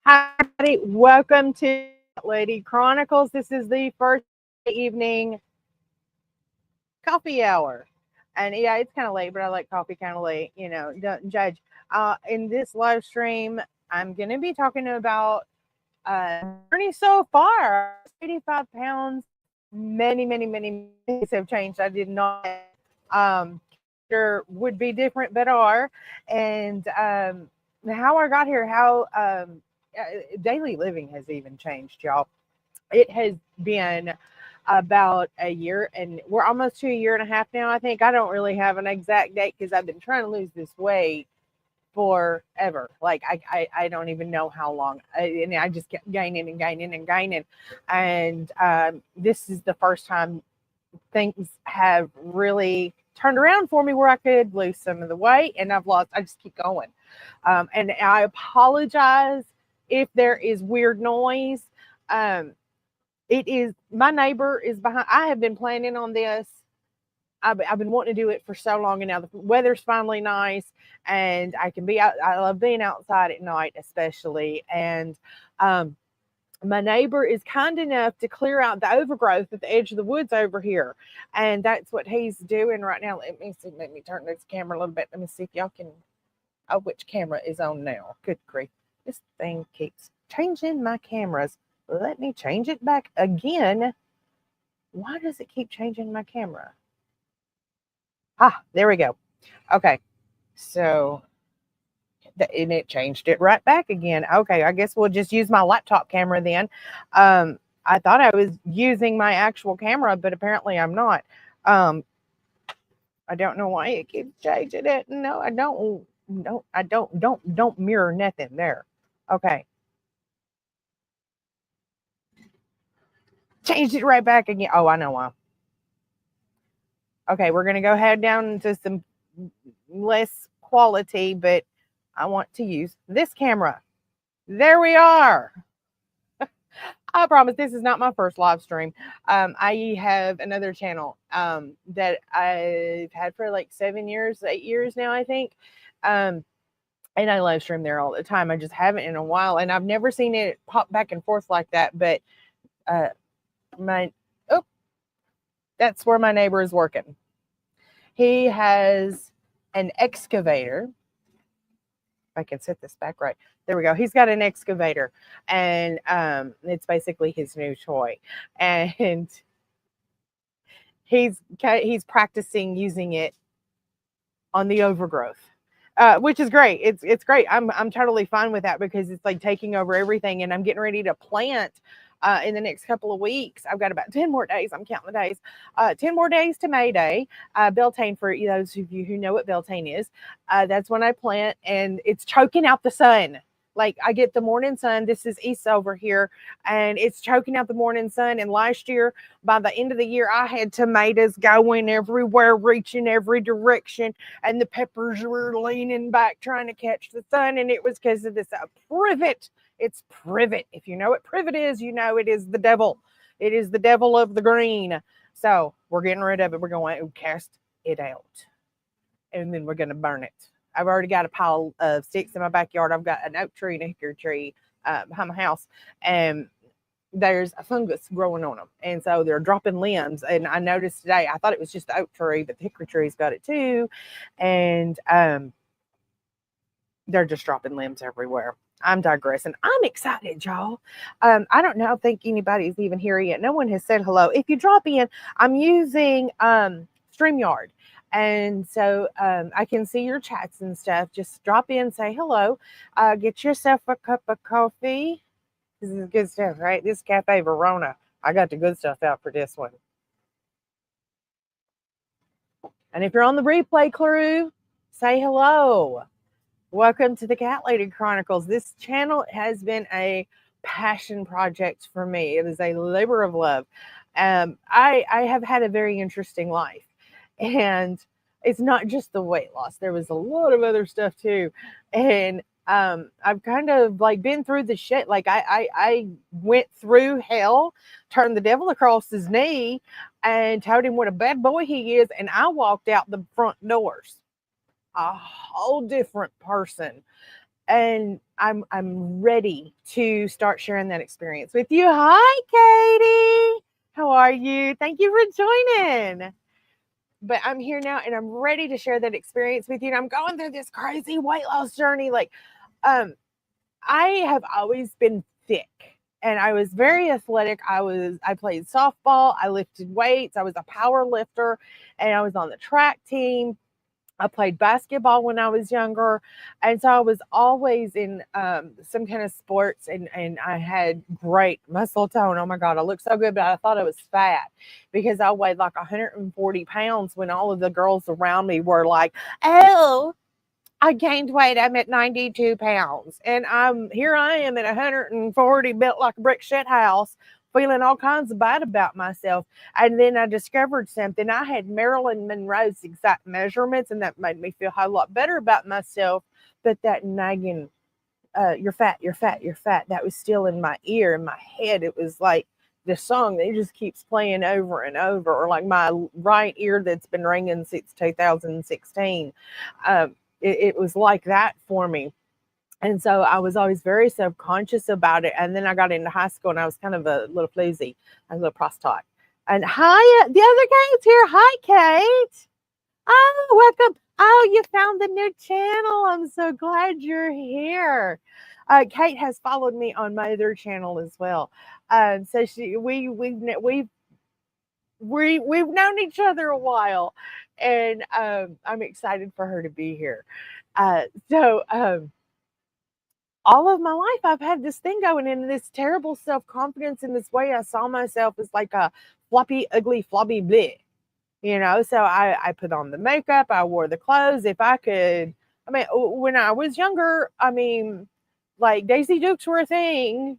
Hi, everybody. Welcome to Lady Chronicles. This is the first evening coffee hour. And yeah, it's kind of late, but I like coffee kind of late. Don't judge. In this live stream, I'm going to be talking about my journey so far. 85 pounds. Many things have changed. I did not. Character would be different, but are. And how I got here, how daily living has even changed, y'all. It has been about a year, and we're almost to a year and a half now. I think I don't really have an exact date because I've been trying to lose this weight forever. Like I don't even know how long, and I just kept gaining and gaining and gaining. And this is the first time things have really turned around for me where I could lose some of the weight, and I've lost. I just keep going, and I apologize if there is weird noise. Um, it is my neighbor is behind. I have been planning on this. I've been wanting to do it for so long, and now the weather's finally nice, and I can be out. I love being outside at night, especially. And um, my neighbor is kind enough to clear out the overgrowth at the edge of the woods over here, and that's what he's doing right now. Let me see. Let me turn this camera a little bit. Let me see if y'all can. Oh, which camera is on now? Good grief! This thing keeps changing my cameras. Let me change it back again. Why does it keep changing my camera? There we go. Okay, so and it changed it right back again. Okay, I guess we'll just use my laptop camera then. I thought I was using my actual camera, but apparently I'm not. Um, I don't know why it keeps changing it. No, I don't. No, I don't mirror nothing there. Okay, changed it right back again. Oh, I know why. Okay, we're gonna go ahead down into some less quality, but I want to use this camera. There we are. I promise this is not my first live stream. I have another channel that I've had for like 7 years, 8 years now, I think. Um, and I live stream there all the time. I just haven't in a while, and I've never seen it pop back and forth like that. But uh, my oh, that's where my neighbor is working. He has an excavator. I can set this back right. There we go. He's got an excavator, and it's basically his new toy. And he's practicing using it on the overgrowth, which is great. It's great. I'm totally fine with that because it's like taking over everything, and I'm getting ready to plant. In the next couple of weeks, I've got about 10 more days. I'm counting the days. 10 more days to May Day. Beltane, for those of you who know what Beltane is, that's when I plant, and it's choking out the sun. Like I get the morning sun. This is east over here, and it's choking out the morning sun. And last year, by the end of the year, I had tomatoes going everywhere, reaching every direction, and the peppers were leaning back trying to catch the sun. And it was because of this privet. It's privet. If you know what privet is, you know it is the devil. It is the devil of the green. So we're getting rid of it. We're going to cast it out, and then we're going to burn it. I've already got a pile of sticks in my backyard. I've got an oak tree and a hickory tree behind my house, and there's a fungus growing on them, and so they're dropping limbs. And I noticed today, I thought it was just the oak tree, but the hickory tree's got it too, and they're just dropping limbs everywhere. I'm digressing. I'm excited, y'all. I don't know. I think anybody's even here yet. No one has said hello. If you drop in, I'm using StreamYard. And so I can see your chats and stuff. Just drop in, say hello, get yourself a cup of coffee. This is good stuff, right? This Cafe Verona. I got the good stuff out for this one. And if you're on the replay crew, say hello. Welcome to the Cat Lady Chronicles. This channel has been a passion project for me. It is a labor of love. I have had a very interesting life, and it's not just the weight loss. There was a lot of other stuff too, and I've kind of like been through the shit. Like I went through hell, turned the devil across his knee, and told him what a bad boy he is, and I walked out the front doors a whole different person. And I'm ready to start sharing that experience with you. Hi, Katie. How are you? Thank you for joining. But I'm here now and I'm ready to share that experience with you. And I'm going through this crazy weight loss journey. Like, I have always been thick and I was very athletic. I played softball, I lifted weights, I was a power lifter, and I was on the track team. I played basketball when I was younger, and so I was always in some kind of sports, and I had great muscle tone. Oh my God, I looked so good, but I thought I was fat because I weighed like 140 pounds when all of the girls around me were like, "Oh, I gained weight. I'm at 92 pounds. And I am at 140, built like a brick shit house, feeling all kinds of bad about myself. And then I discovered something. I had Marilyn Monroe's exact measurements, and that made me feel a whole lot better about myself. But that nagging, you're fat, you're fat, you're fat, that was still in my ear, in my head. It was like the song that just keeps playing over and over, or like my right ear that's been ringing since 2016. It was like that for me. And so I was always very self-conscious about it. And then I got into high school and I was kind of a little floozy, a little prostate. And hi, the other Kate's here. Hi, Kate. Oh, welcome. Oh, you found the new channel. I'm so glad you're here. Kate has followed me on my other channel as well. So we've known each other a while, and I'm excited for her to be here. So all of my life, I've had this thing going in this terrible self confidence in this way. I saw myself as like a floppy, ugly, flobby bleh, you know. So I put on the makeup, I wore the clothes. If I could, I mean, when I was younger, I mean, like Daisy Dukes were a thing.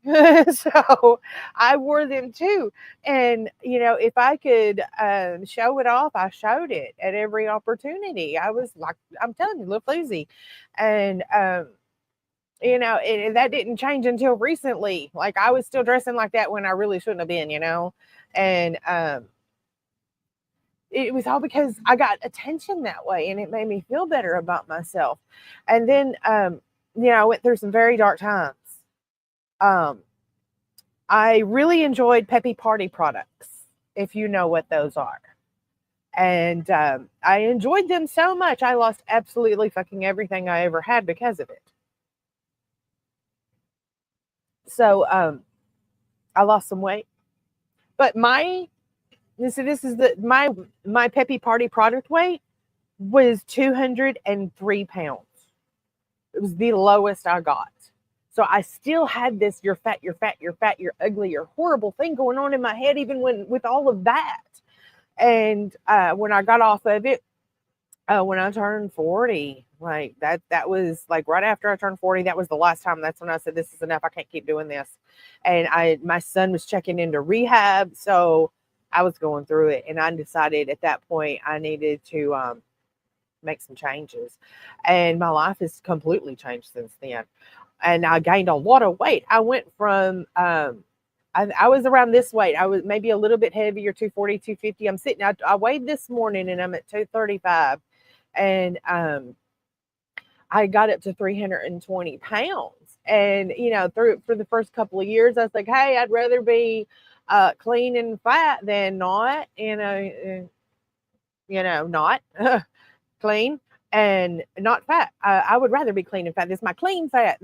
So I wore them too. And, you know, if I could show it off, I showed it at every opportunity. I was like, I'm telling you, little floozy. And, you know, that didn't change until recently. Like I was still dressing like that when I really shouldn't have been, you know. And it was all because I got attention that way, and it made me feel better about myself. And then, you know, I went through some very dark times. Um, I really enjoyed Peppy Party products, if you know what those are. And I enjoyed them so much, I lost absolutely fucking everything I ever had because of it. So I lost some weight, but this is my Peppy Party product weight was 203 pounds. It was the lowest I got. So I still had this you're fat, you're fat, you're fat, you're ugly, you're horrible thing going on in my head, even with all of that. And when I got off of it, when I turned 40, like that was like right after I turned 40, that was the last time. That's when I said, this is enough. I can't keep doing this. And my son was checking into rehab. So I was going through it, and I decided at that point I needed to make some changes. And my life has completely changed since then. And I gained a lot of weight. I went from I was around this weight. I was maybe a little bit heavier, 240, 250. I'm sitting, I weighed this morning and I'm at 235. And I got up to 320 pounds. And, you know, for the first couple of years, I was like, hey, I'd rather be clean and fat than not, not clean and not fat. I would rather be clean and fat. This is my clean fat.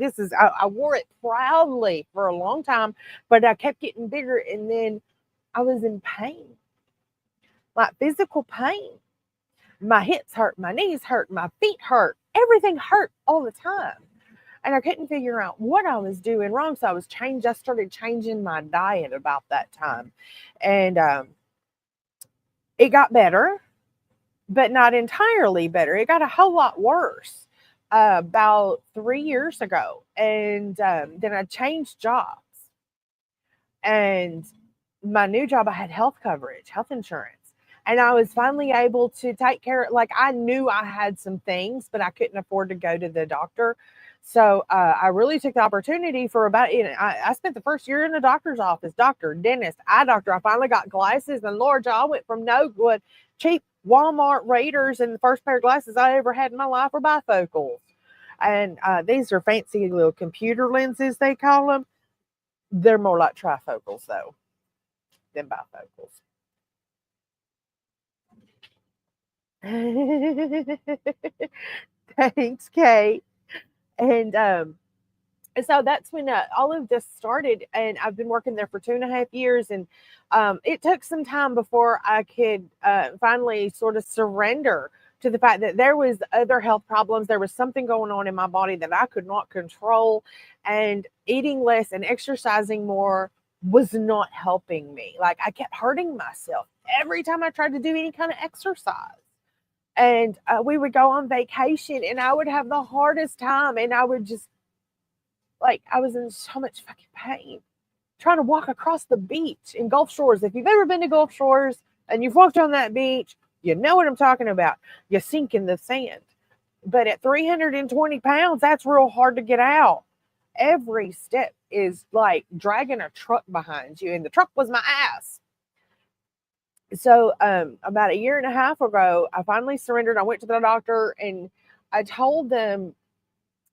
I wore it proudly for a long time, but I kept getting bigger. And then I was in pain, like physical pain. My hips hurt, my knees hurt, my feet hurt, everything hurt all the time. And I couldn't figure out what I was doing wrong. So I started changing my diet about that time. And it got better, but not entirely better. It got a whole lot worse about 3 years ago. And then I changed jobs. And my new job, I had health coverage, health insurance. And I was finally able to take care of, like, I knew I had some things, but I couldn't afford to go to the doctor. So I really took the opportunity for I spent the first year in the doctor's office, doctor, dentist, eye doctor. I finally got glasses, and Lord, I went from no good, cheap Walmart Raiders, and the first pair of glasses I ever had in my life were bifocals. And these are fancy little computer lenses, they call them. They're more like trifocals, though, than bifocals. Thanks, Kate. And so that's when all of this started, and I've been working there for 2.5 years, and it took some time before I could finally sort of surrender to the fact that there was other health problems. There was something going on in my body that I could not control, and eating less and exercising more was not helping me. Like, I kept hurting myself every time I tried to do any kind of exercise. And we would go on vacation, and I would have the hardest time, and I would just, like, I was in so much fucking pain trying to walk across the beach in Gulf Shores. If you've ever been to Gulf Shores and you've walked on that beach, you know what I'm talking about. You sink in the sand. But at 320 pounds, that's real hard to get out. Every step is like dragging a truck behind you, and the truck was my ass. So about a year and a half ago, I finally surrendered. I went to the doctor, and I told them,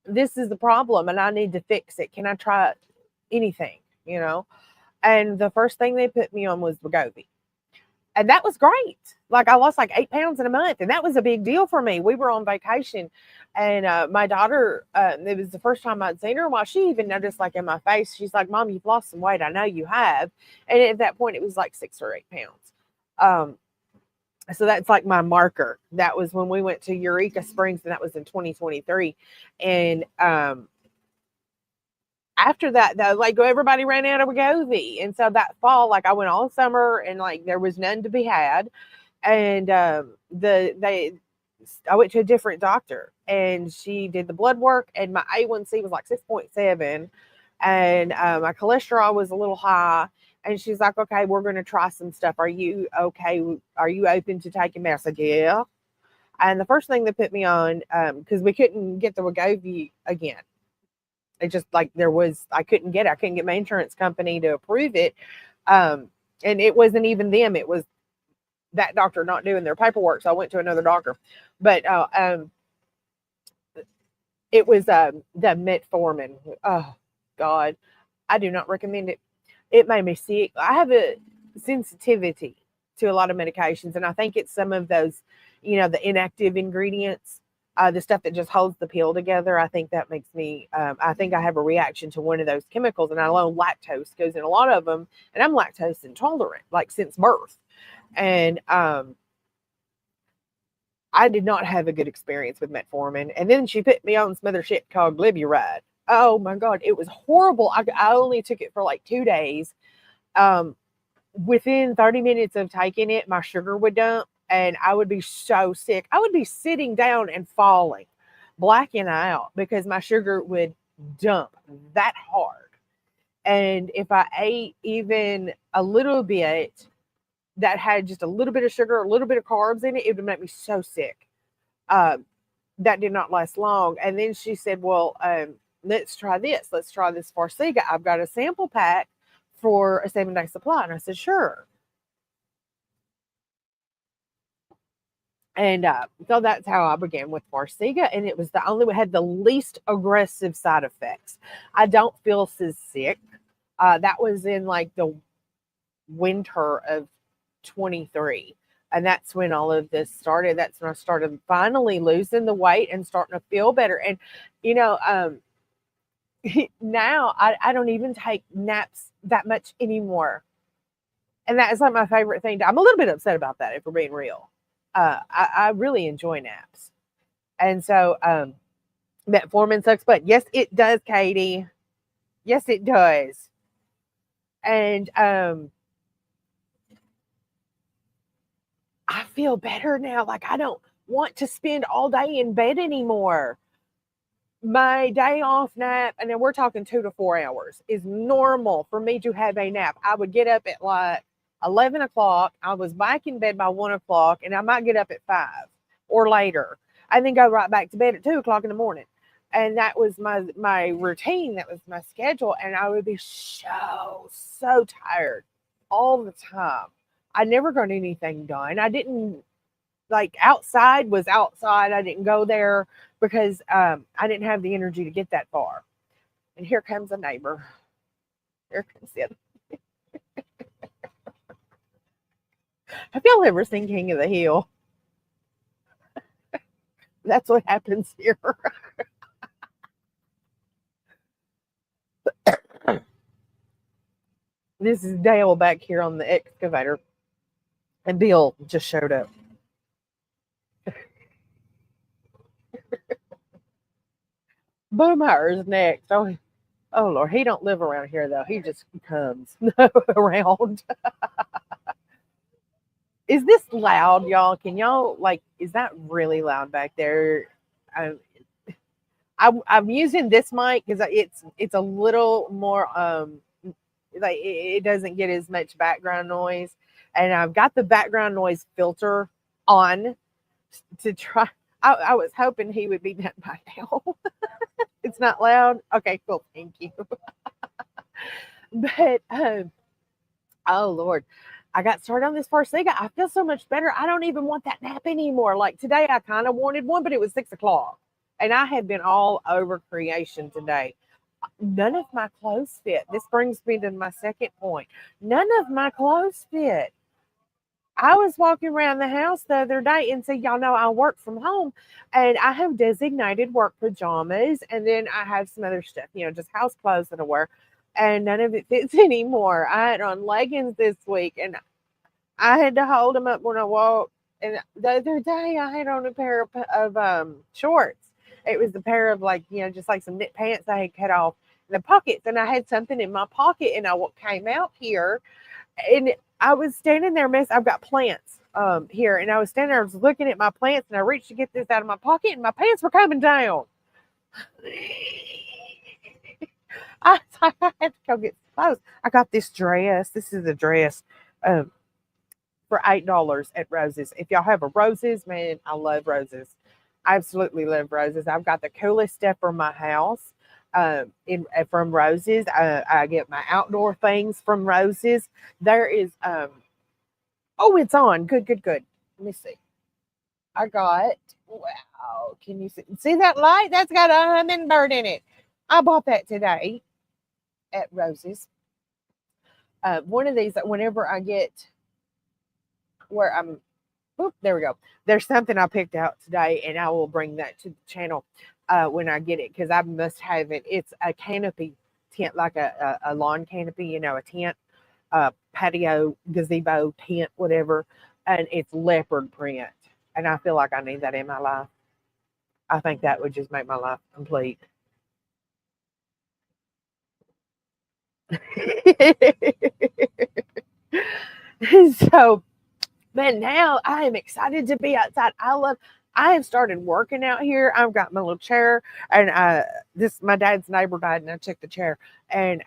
this is the problem and I need to fix it. Can I try anything? You know? And the first thing they put me on was Wegovy. And that was great. Like, I lost like 8 pounds in a month, and that was a big deal for me. We were on vacation, and my daughter, it was the first time I'd seen her. While she even noticed, like, in my face, she's like, "Mom, you've lost some weight. I know you have." And at that point, it was like 6 or 8 pounds. So that's like my marker. That was when we went to Eureka Springs, and that was in 2023. And after that, though, like, everybody ran out of Wegovy. And so that fall, like, I went all summer, and like there was none to be had. And I went to a different doctor, and she did the blood work, and my A1C was like 6.7, and my cholesterol was a little high. And she's like, "Okay, we're going to try some stuff. Are you okay? Are you open to taking meds?" I said, "Yeah." And the first thing they put me on, because we couldn't get the Wegovy again. It just, like, I couldn't get it. I couldn't get my insurance company to approve it. And it wasn't even them. It was that doctor not doing their paperwork. So I went to another doctor. But it was the metformin. Oh, God. I do not recommend it. It made me sick. I have a sensitivity to a lot of medications, and I think it's some of those, the inactive ingredients, the stuff that just holds the pill together. I think that makes me, I think I have a reaction to one of those chemicals, and I know lactose goes in a lot of them, and I'm lactose intolerant, like, since birth. And I did not have a good experience with metformin. And then she put me on some other shit called Glyburide. Oh my God, it was horrible. I only took it for like 2 days. Within 30 minutes of taking it, my sugar would dump, and I would be so sick. I would be sitting down and falling, blacking out, because my sugar would dump that hard. And if I ate even a little bit that had just a little bit of sugar, a little bit of carbs in it, it would make me so sick. That did not last long. And then she said, "Well, let's try this. Let's try this Farxiga. I've got a sample pack for a 7-day supply." And I said, "Sure." And so that's how I began with Farxiga. And it was the only one had the least aggressive side effects. I don't feel so sick. That was in like the winter of 23. And that's when all of this started. That's when I started finally losing the weight and starting to feel better. And, now I don't even take naps that much anymore. And that is like my favorite thing. I'm a little bit upset about that, if we're being real. I really enjoy naps. And so metformin sucks, but yes, it does, Katie. Yes, it does. And I feel better now. Like, I don't want to spend all day in bed anymore. My day off nap, and then we're talking 2 to 4 hours, is normal for me to have a nap. I would get up at like 11 o'clock. I was back in bed by 1 o'clock, and I might get up at 5 or later, and then go right back to bed at 2 o'clock in the morning. And that was my routine. That was my schedule. And I would be so tired all the time. I never got anything done. I didn't like outside was outside. I didn't go there because I didn't have the energy to get that far. And here comes a neighbor. Here comes the other. Have y'all ever seen King of the Hill? That's what happens here. This is Dale back here on the excavator, and Bill just showed up. Boomhauer's next. Oh Lord, he don't live around here though. He just comes around. Is this loud, y'all? Can y'all like? Is that really loud back there? I'm, I'm using this mic because it's a little more like it doesn't get as much background noise, and I've got the background noise filter on to try. I was hoping he would be done by now. It's not loud. Okay, cool. Thank you. But oh Lord, I got started on this Farxiga. I feel so much better. I don't even want that nap anymore. Like today, I kind of wanted one, but it was 6 o'clock, and I had been all over creation today. None of my clothes fit. This brings me to my second point. None of my clothes fit. I was walking around the house the other day and said, y'all know I work from home and I have designated work pajamas. And then I have some other stuff, just house clothes that I wear. And none of it fits anymore. I had on leggings this week and I had to hold them up when I walked. And the other day I had on a pair of shorts. It was a pair of just like some knit pants I had cut off in the pockets. And I had something in my pocket and I came out here and I was standing there, I've got plants here, and I was standing there, I was looking at my plants, and I reached to get this out of my pocket, and my pants were coming down. I had to go get clothes. I got this dress. This is a dress for $8 at Roses. If y'all have a Roses, man, I love Roses. I absolutely love Roses. I've got the coolest stuff for my house. From Roses. I get my outdoor things from Roses. There is oh, it's on. Good. Let me see. I got wow. Can you see that light? That's got a hummingbird in it. I bought that today at Roses. One of these whenever I get where I'm there we go. There's something I picked out today, and I will bring that to the channel when I get it because I must have it. It's a canopy tent, like a lawn canopy, a tent, patio, gazebo, tent, whatever. And it's leopard print. And I feel like I need that in my life. I think that would just make my life complete. So, man, now I am excited to be outside. I have started working out here. I've got my little chair, and my dad's neighbor died, and I took the chair, and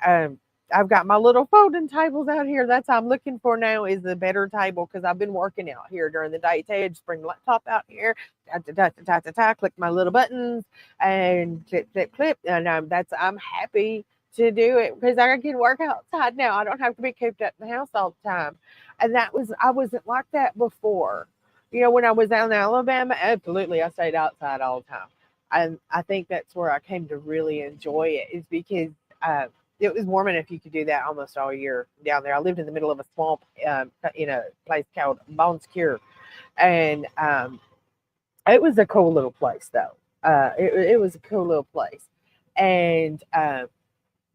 I've got my little folding tables out here. That's what I'm looking for now is a better table because I've been working out here during the day. So I just bring the laptop out here, click my little buttons, and clip, and I'm happy to do it because I can work outside now. I don't have to be cooped up in the house all the time, and I wasn't like that before. When I was out in Alabama, absolutely, I stayed outside all the time. And I think that's where I came to really enjoy it is because it was warm enough you could do that almost all year down there. I lived in the middle of a swamp in a place called Bon Secours. And it was a cool little place, though. It was a cool little place. And I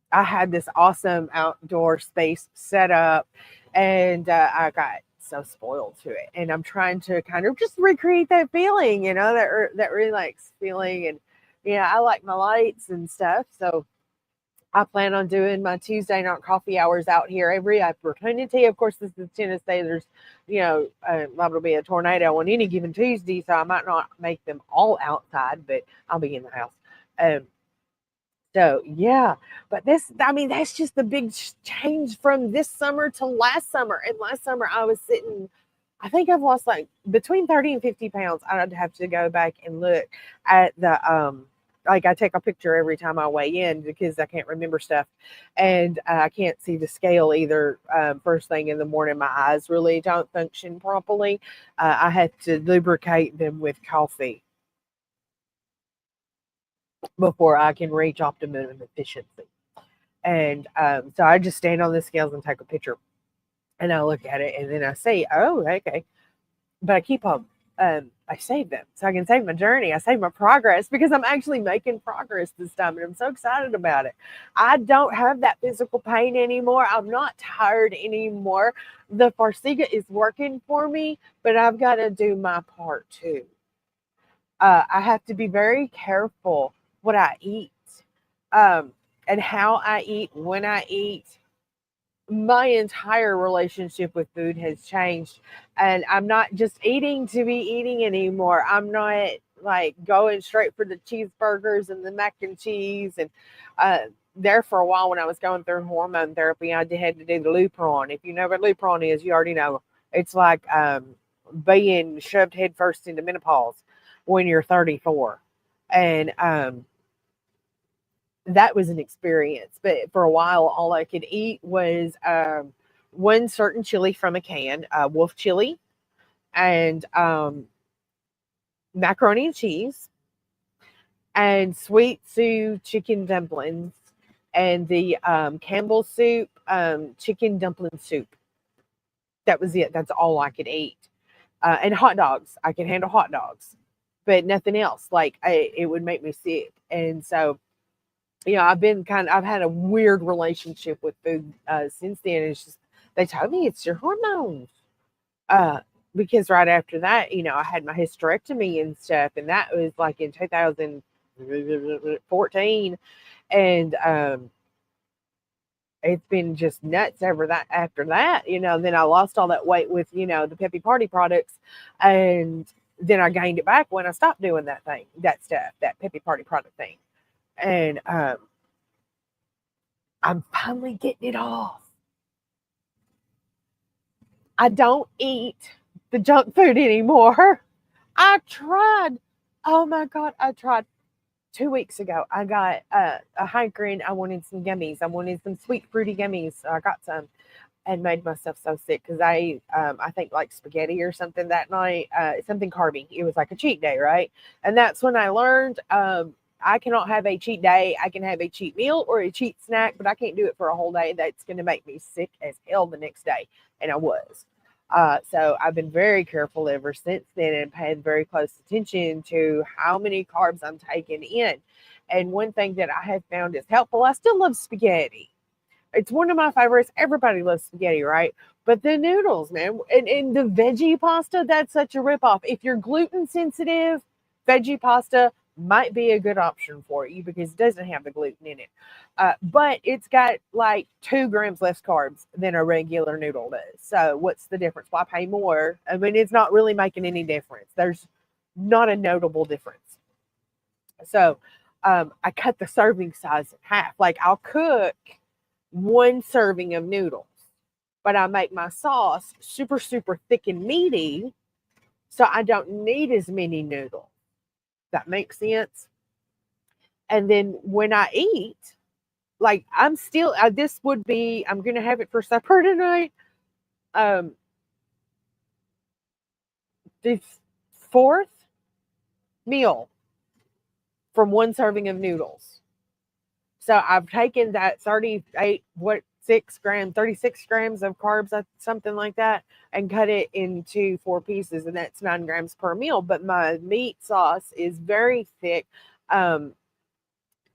had this awesome outdoor space set up. And I got so spoiled to it, and I'm trying to kind of just recreate that feeling, that relaxed feeling, and I like my lights and stuff. So I plan on doing my Tuesday night coffee hours out here every opportunity. Of course, this is Tennessee. There's, liable to be a tornado on any given Tuesday, so I might not make them all outside, but I'll be in the house. So yeah, but that's just the big change from this summer to last summer. And last summer I was I think I've lost like between 30 and 50 pounds. I'd have to go back and look at the like I take a picture every time I weigh in because I can't remember stuff, and I can't see the scale either. First thing in the morning, my eyes really don't function properly. I have to lubricate them with coffee before I can reach optimum efficiency. And so I just stand on the scales and take a picture, and I look at it, and then I say, "Oh, okay." But I keep them. I save them so I can save my journey. I save my progress because I'm actually making progress this time, and I'm so excited about it. I don't have that physical pain anymore. I'm not tired anymore. The Farxiga is working for me, but I've got to do my part too. I have to be very careful what I eat, um, and how I eat, when I eat. My entire relationship with food has changed, and I'm not just eating to be eating anymore. I'm not like going straight for the cheeseburgers and the mac and cheese. And uh, there for a while when I was going through hormone therapy, I had to do the Lupron. If you know what Lupron is, you already know. It's like being shoved headfirst into menopause when you're 34. And that was an experience. But for a while, all I could eat was one certain chili from a can, wolf chili, and macaroni and cheese, and sweet Sue chicken dumplings, and the Campbell soup, chicken dumpling soup. That was it. That's all I could eat. And hot dogs. I can handle hot dogs, but nothing else. Like it would make me sick. And so I've had a weird relationship with food since then. It's just they told me it's your hormones. Uh, because right after that, I had my hysterectomy and stuff, and that was like in 2014, and it's been just nuts ever that after that. Then I lost all that weight with the Peppy Party products, and then I gained it back when I stopped doing that stuff, that Peppy Party product thing, and I'm finally getting it off. I don't eat the junk food anymore. I tried. Oh my God, I tried 2 weeks ago. I got a hankering. I wanted some gummies. I wanted some sweet fruity gummies. So I got some and made myself so sick because I think like spaghetti or something that night, something carby. It was like a cheat day, right? And that's when I learned I cannot have a cheat day. I can have a cheat meal or a cheat snack, but I can't do it for a whole day. That's going to make me sick as hell the next day. And I was. So I've been very careful ever since then and paid very close attention to how many carbs I'm taking in. And one thing that I have found is helpful, I still love spaghetti. It's one of my favorites. Everybody loves spaghetti, right? But the noodles, man, and the veggie pasta, that's such a ripoff. If you're gluten sensitive, veggie pasta might be a good option for you because it doesn't have the gluten in it. But it's got like 2 grams less carbs than a regular noodle does. So what's the difference? Why pay more? I mean, it's not really making any difference. There's not a notable difference. So I cut the serving size in half. Like I'll cook one serving of noodles, but I make my sauce super, super thick and meaty. So I don't need as many noodles. That makes sense. And then when I eat, like I'm still, this would be, I'm going to have it for supper tonight. Um, the fourth meal from one serving of noodles. So I've taken that 36 grams of carbs, something like that, and cut it into 4 pieces, and that's 9 grams per meal. But my meat sauce is very thick. And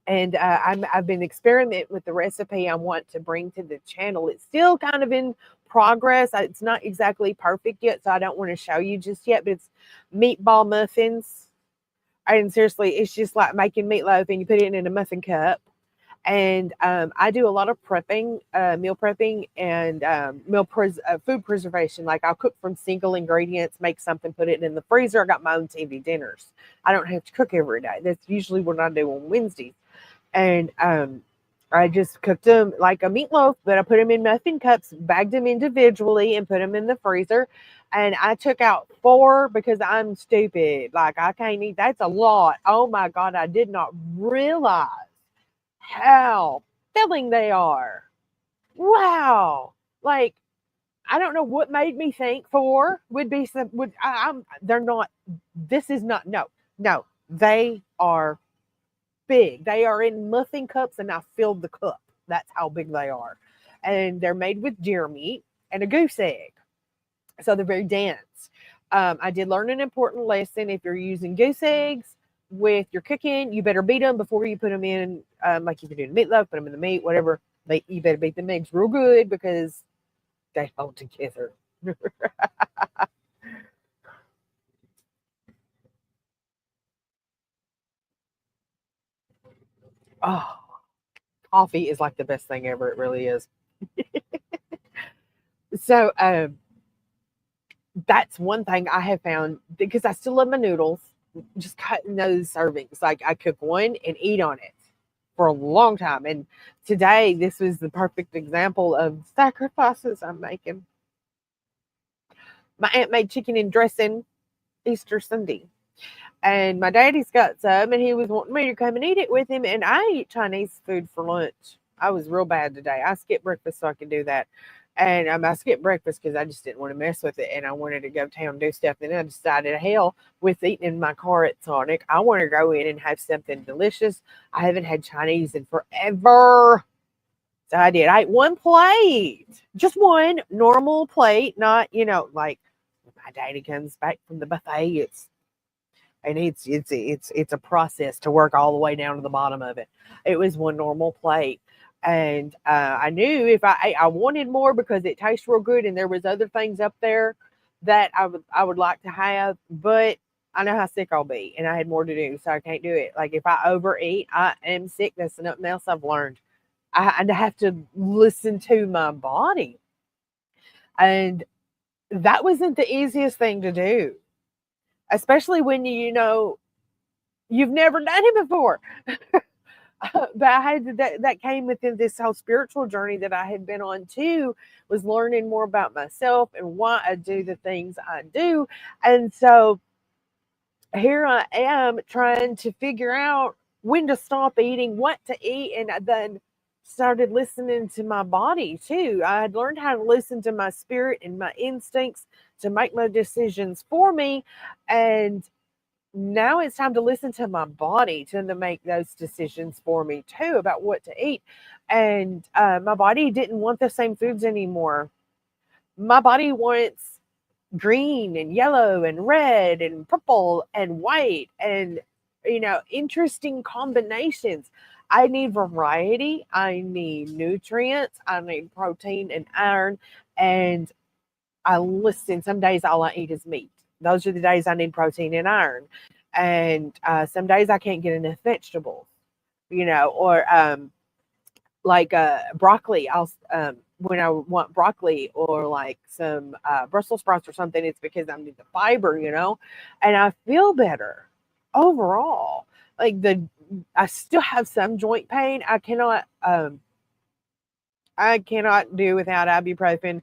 I've been experimenting with the recipe I want to bring to the channel. It's still kind of in progress. It's not exactly perfect yet, so I don't want to show you just yet, but it's meatball muffins. And seriously, it's just like making meatloaf and you put it in a muffin cup. And I do a lot of prepping, meal prepping, and food preservation. Like I'll cook from single ingredients, make something, put it in the freezer. I got my own TV dinners. I don't have to cook every day. That's usually what I do on Wednesdays. And I just cooked them like a meatloaf, but I put them in muffin cups, bagged them individually, and put them in the freezer. And I took out 4 because I'm stupid. Like, I can't eat. That's a lot. Oh my God. I did not realize how filling they are. Wow. Like, I don't know what made me think 4 would be some, they're not, this is not, no, they are big. They are in muffin cups, and I filled the cup. That's how big they are. And they're made with deer meat and a goose egg. So they're very dense. I did learn an important lesson. If you're using goose eggs with your cooking, you better beat them before you put them in, like if you're doing meatloaf, put them in the meat, whatever. You better beat the eggs real good because they hold together. Oh, coffee is like the best thing ever. It really is. So, that's one thing I have found because I still love my noodles, just cutting those servings. Like, I cook one and eat on it for a long time. And today, this was the perfect example of sacrifices I'm making. My aunt made chicken and dressing Easter Sunday. And my daddy's got some, and he was wanting me to come and eat it with him. And I eat Chinese food for lunch. I was real bad today. I skipped breakfast so I could do that. And I skipped breakfast because I just didn't want to mess with it. And I wanted to go town and do stuff. And then I decided, hell, with eating in my car at Sonic, I want to go in and have something delicious. I haven't had Chinese in forever. So I did. I ate one plate, just one normal plate, not, like my daddy comes back from the buffet. It's a process to work all the way down to the bottom of it. It was one normal plate, and I knew if I wanted more because it tastes real good, and there was other things up there that I would like to have, but I know how sick I'll be, and I had more to do, so I can't do it. Like, if I overeat, I am sick. That's something else I've learned. I have to listen to my body, and that wasn't the easiest thing to do, especially when you've never done it before. But I had that came within this whole spiritual journey that I had been on too, was learning more about myself and why I do the things I do. And so here I am trying to figure out when to stop eating, what to eat, and I then started listening to my body too. I had learned how to listen to my spirit and my instincts to make my decisions for me. And now it's time to listen to my body to make those decisions for me too about what to eat. And my body didn't want the same foods anymore. My body wants green and yellow and red and purple and white and interesting combinations. I need variety. I need nutrients. I need protein and iron. And I listen. Some days all I eat is meat. Those are the days I need protein and iron. And some days I can't get enough vegetables, or like broccoli. When I want broccoli or like some Brussels sprouts or something, it's because I need the fiber, and I feel better overall. Like, I still have some joint pain. I cannot do without ibuprofen.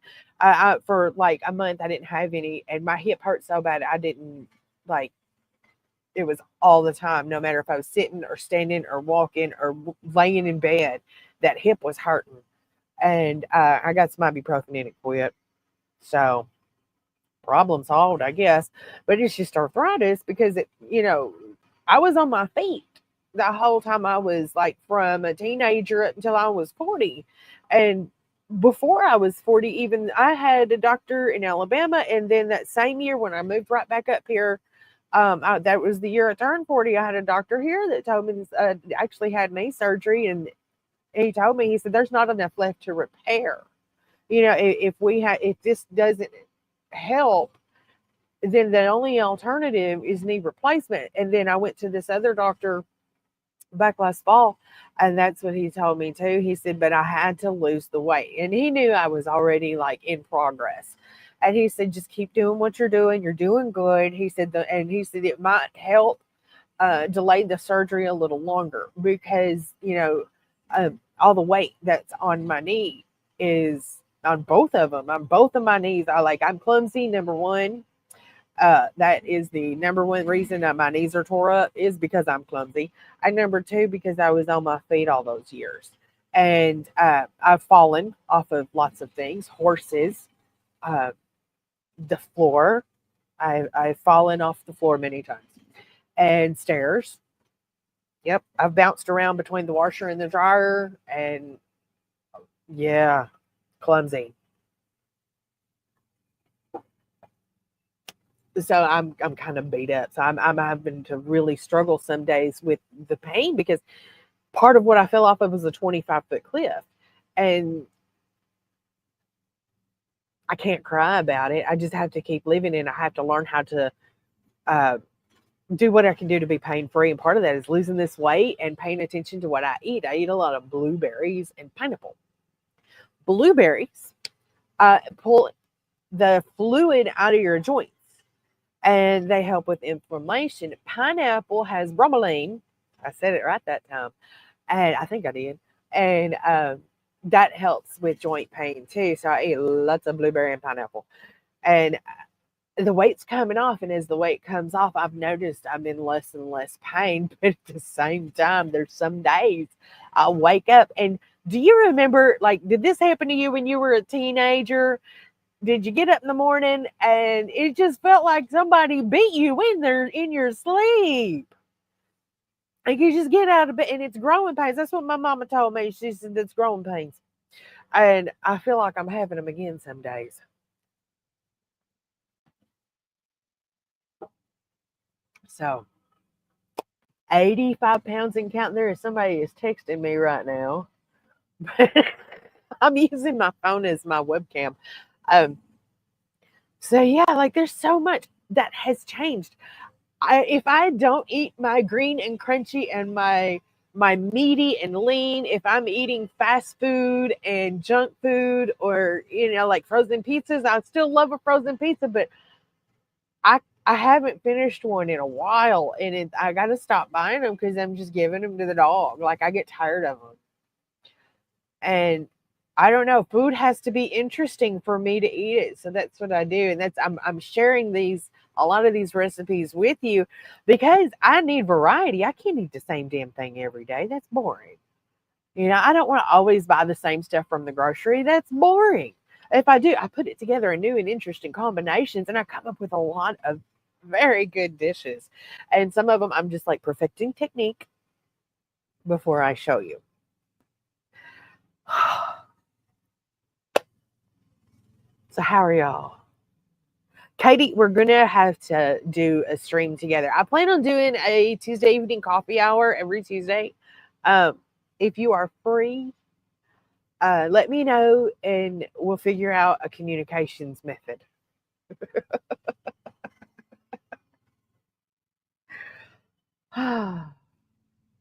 For like a month, I didn't have any, and my hip hurt so bad I didn't like. It was all the time, no matter if I was sitting or standing or walking or laying in bed. That hip was hurting, and I got some ibuprofen and it quit. So, problem solved, I guess. But it's just arthritis because I was on my feet the whole time. I was like from a teenager until I was 40. And before I was 40, even I had a doctor in Alabama. And then that same year when I moved right back up here, that was the year I turned 40. I had a doctor here that told me actually had knee surgery. And he told me, he said, there's not enough left to repair. If this doesn't help, then the only alternative is knee replacement. And then I went to this other doctor back last fall, and that's what he told me too. He said, but I had to lose the weight, and he knew I was already like in progress. And he said, just keep doing what you're doing. You're doing good. He said, it might help delay the surgery a little longer because all the weight that's on my knee is on both of them. On both of my knees, I'm clumsy. Number one, that is the number one reason that my knees are tore up is because I'm clumsy. And number two, because I was on my feet all those years. And I've fallen off of lots of things, horses, uh, the floor. I've fallen off the floor many times and stairs. Yep. I've bounced around between the washer and the dryer and yeah, clumsy. So I'm kind of beat up. So I'm having to really struggle some days with the pain because part of what I fell off of was a 25-foot cliff. And I can't cry about it. I just have to keep living and I have to learn how to uh, do what I can do to be pain free. And part of that is losing this weight and paying attention to what I eat. I eat a lot of blueberries and pineapple. Blueberries pull the fluid out of your joints and they help with inflammation. Pineapple has bromelain. I said it right that time. And I think I did. And that helps with joint pain too. So I eat lots of blueberry and pineapple. And the weight's coming off. And as the weight comes off, I've noticed I'm in less and less pain. But at the same time, there's some days I'll wake up. And do you remember, did this happen to you when you were a teenager? Did you get up in the morning and it just felt like somebody beat you in your sleep? Like you just get out of bed and it's growing pains. That's what my mama told me. She said it's growing pains. And I feel like I'm having them again some days. So 85 pounds and counting. There is somebody is texting me right now. I'm using my phone as my webcam. So yeah, there's so much that has changed. If I don't eat my green and crunchy and my meaty and lean, if I'm eating fast food and junk food or like frozen pizzas, I still love a frozen pizza, but I haven't finished one in a while, and I got to stop buying them because I'm just giving them to the dog. I get tired of them, and I don't know. Food has to be interesting for me to eat it, so that's what I do, and I'm sharing a lot of these recipes with you because I need variety. I can't eat the same damn thing every day. That's boring. I don't want to always buy the same stuff from the grocery. That's boring. If I do, I put it together in new and interesting combinations and I come up with a lot of very good dishes. And some of them I'm just perfecting technique before I show you. So how are y'all? Katie, we're going to have to do a stream together. I plan on doing a Tuesday evening coffee hour every Tuesday. If you are free, let me know and we'll figure out a communications method.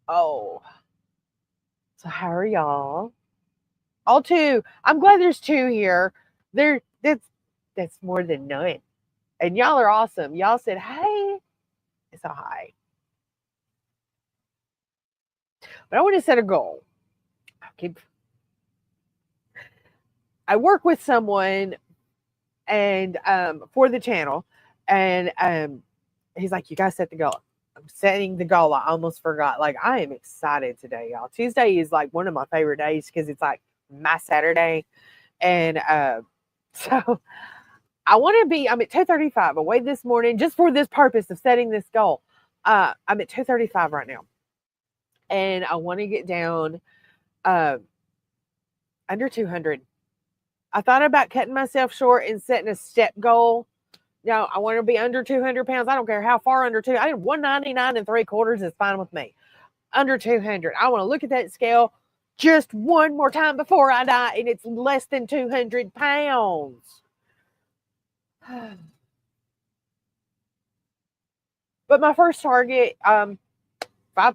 Oh, so how are y'all? All two. I'm glad there's two here. That's more than none. And y'all are awesome. Y'all said, hey, it's a hi. But I want to set a goal. I work with someone and for the channel, and he's like, you guys set the goal. I'm setting the goal. I almost forgot. I am excited today, y'all. Tuesday is one of my favorite days because it's my Saturday. And so I'm at 2:35. I weighed this morning just for this purpose of setting this goal. I'm at 2:35 right now. And I want to get down under 200. I thought about cutting myself short and setting a step goal. No, I want to be under 200 pounds. I don't care how far under 200. I did 199 3/4 is fine with me. Under 200. I want to look at that scale just one more time before I die, and it's less than 200 pounds. But my first target, 5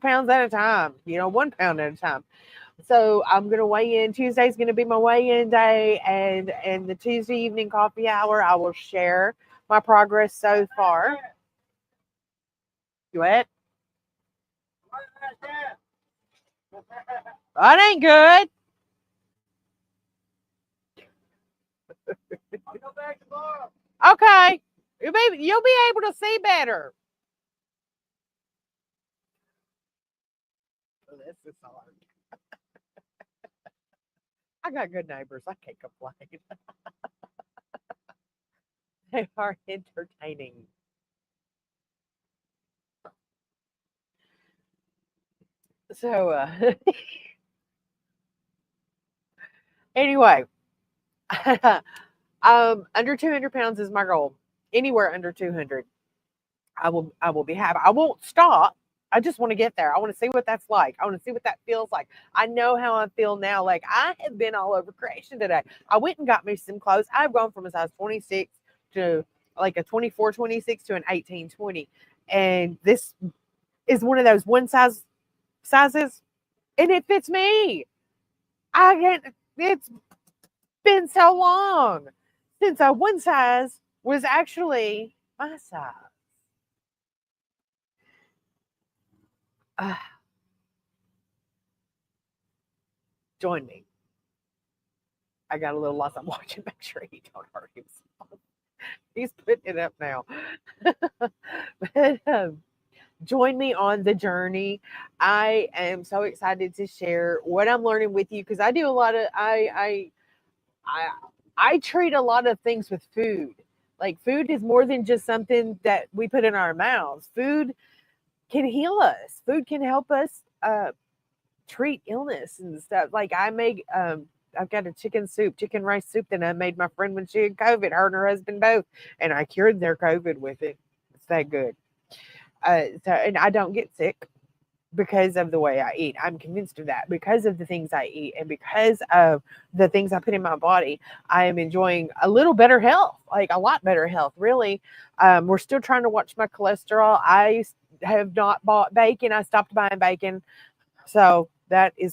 pounds at a time, 1 pound at a time. So I'm going to weigh in. Tuesday's going to be my weigh-in day, and the Tuesday evening coffee hour, I will share my progress so far. You what? That ain't good. I'll come back tomorrow. Okay. You'll be able to see better. This is hard. I got good neighbors. I can't complain. They are entertaining. So, anyway, under 200 pounds is my goal. Anywhere under 200, I will be happy. I won't stop. I just want to get there. I want to see what that's like. I want to see what that feels like. I know how I feel now. Like I have been all over creation today. I went and got me some clothes. I've gone from a size 26 to like a 24, 26 to an 18, 20. And this is one of those one sizes and it fits me. It's been so long since a one size was actually my size. Join me. I got a little lost. I'm watching, make sure he don't hurt himself. He's putting it up now. But, join me on the journey. I am so excited to share what I'm learning with you because I do a lot of I treat a lot of things with food. Like food is more than just something that we put in our mouths. Food can heal us. Food can help us treat illness and stuff. Like I've got a chicken rice soup that I made my friend when she had COVID, her and her husband both, and I cured their COVID with it. It's that good. And I don't get sick because of the way I eat. I'm convinced of that because of the things I eat and because of the things I put in my body. I am enjoying a little better health, like a lot better health, really. We're still trying to watch my cholesterol. I have not bought bacon. I stopped buying bacon. So that's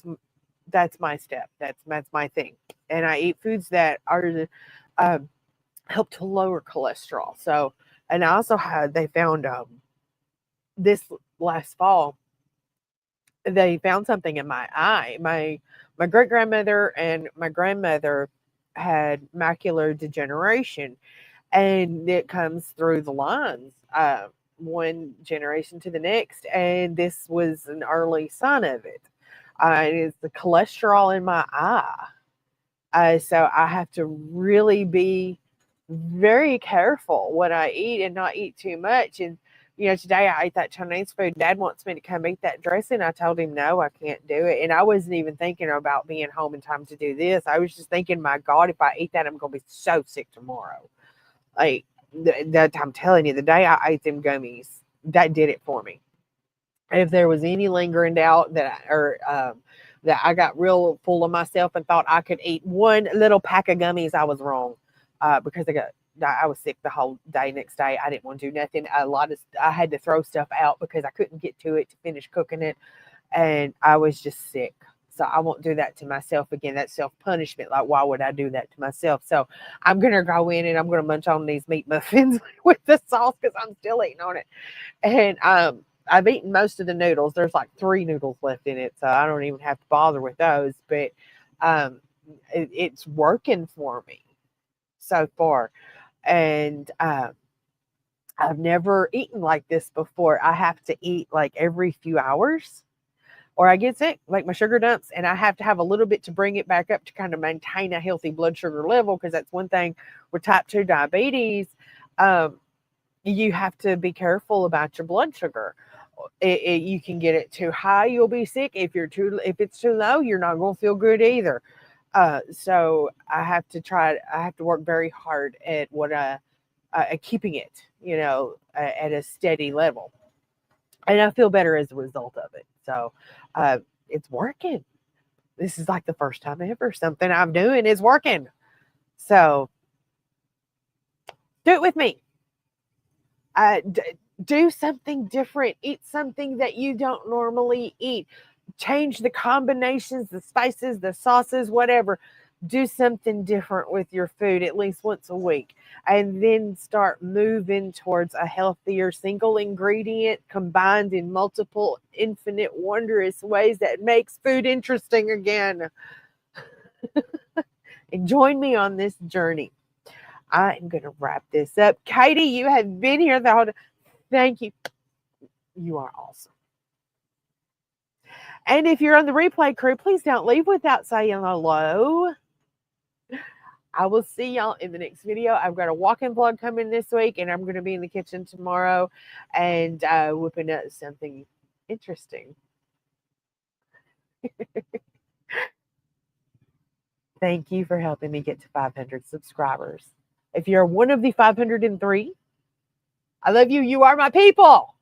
my step. That's my thing. And I eat foods that are help to lower cholesterol. So, and I also they found this last fall, they found something in my eye. My great grandmother and my grandmother had macular degeneration, and it comes through the lines, one generation to the next. And this was an early sign of it. It's the cholesterol in my eye. So I have to really be very careful what I eat and not eat too much. And today I ate that Chinese food. Dad wants me to come eat that dressing. I told him no, I can't do it. And I wasn't even thinking about being home in time to do this. I was just thinking, my God, if I eat that, I'm going to be so sick tomorrow. Like that, I'm telling you, the day I ate them gummies, that did it for me. If there was any lingering doubt that I got real full of myself and thought I could eat one little pack of gummies, I was wrong. Because I was sick the whole day. Next day, I didn't want to do nothing. I had to throw stuff out because I couldn't get to it to finish cooking it, and I was just sick. So I won't do that to myself again. That's self-punishment. Like, why would I do that to myself? So I'm gonna go in and I'm gonna munch on these meat muffins with the sauce because I'm still eating on it. And I've eaten most of the noodles. There's like 3 noodles left in it, so I don't even have to bother with those. But it's working for me so far. And I've never eaten like this before. I have to eat like every few hours or I get sick, like my sugar dumps, and I have to have a little bit to bring it back up to kind of maintain a healthy blood sugar level, because that's one thing with type 2 diabetes. You have to be careful about your blood sugar. You can get it too high, you'll be sick. If it's too low, you're not going to feel good either. So I have to work very hard at keeping it, at a steady level. And I feel better as a result of it. So it's working. This is like the first time ever something I'm doing is working. So do it with me. Do something different. Eat something that you don't normally eat. Change the combinations, the spices, the sauces, whatever. do something different with your food at least once a week, and then start moving towards a healthier single ingredient combined in multiple infinite wondrous ways that makes food interesting again. And join me on this journey. I am going to wrap this up. Katie, you have been here the whole time. Thank you. You are awesome. And if you're on the replay crew, please don't leave without saying hello. I will see y'all in the next video. I've got a walk-in vlog coming this week, and I'm going to be in the kitchen tomorrow and whipping up something interesting. Thank you for helping me get to 500 subscribers. If you're one of the 503, I love you. You are my people.